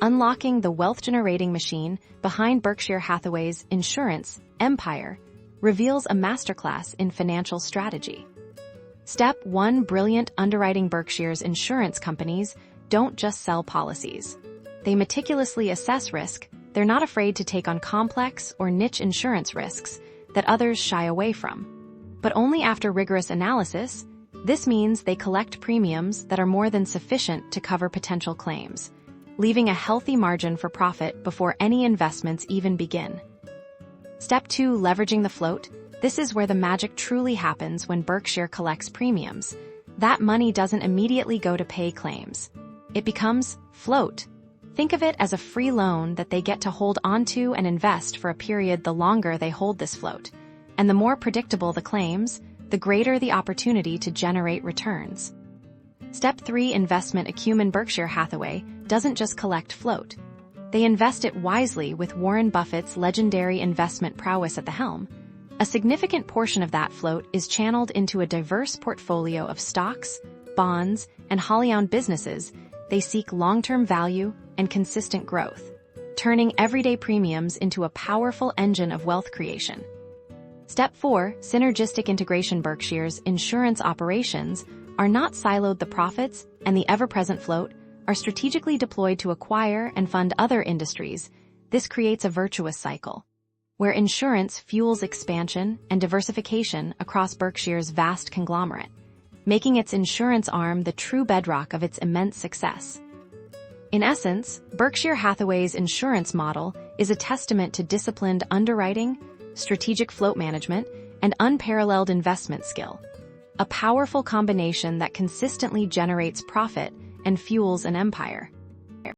unlocking the wealth-generating machine behind Berkshire Hathaway's insurance empire, reveals a masterclass in financial strategy. Step 1. Brilliant underwriting. Berkshire's insurance companies don't just sell policies. They meticulously assess risk. They're not afraid to take on complex or niche insurance risks that others shy away from. But only after rigorous analysis. This means they collect premiums that are more than sufficient to cover potential claims, leaving a healthy margin for profit before any investments even begin. Step 2. Leveraging the float. This is where the magic truly happens when Berkshire collects premiums. That money doesn't immediately go to pay claims. It becomes float. Think of it as a free loan that they get to hold onto and invest for a period the longer they hold this float. And the more predictable the claims, the greater the opportunity to generate returns. Step 3. Investment. Acumen. Berkshire Hathaway doesn't just collect float. They invest it wisely with Warren Buffett's legendary investment prowess at the helm. A significant portion of that float is channeled into a diverse portfolio of stocks, bonds, and wholly-owned businesses. They seek long-term value and consistent growth, turning everyday premiums into a powerful engine of wealth creation. Step 4. Synergistic Integration. Berkshire's insurance operations are not siloed. The profits and the ever-present float are strategically deployed to acquire and fund other industries. This creates a virtuous cycle, where insurance fuels expansion and diversification across Berkshire's vast conglomerate, making its insurance arm the true bedrock of its immense success. In essence, Berkshire Hathaway's insurance model is a testament to disciplined underwriting, strategic float management, and unparalleled investment skill, a powerful combination that consistently generates profit and fuels an empire.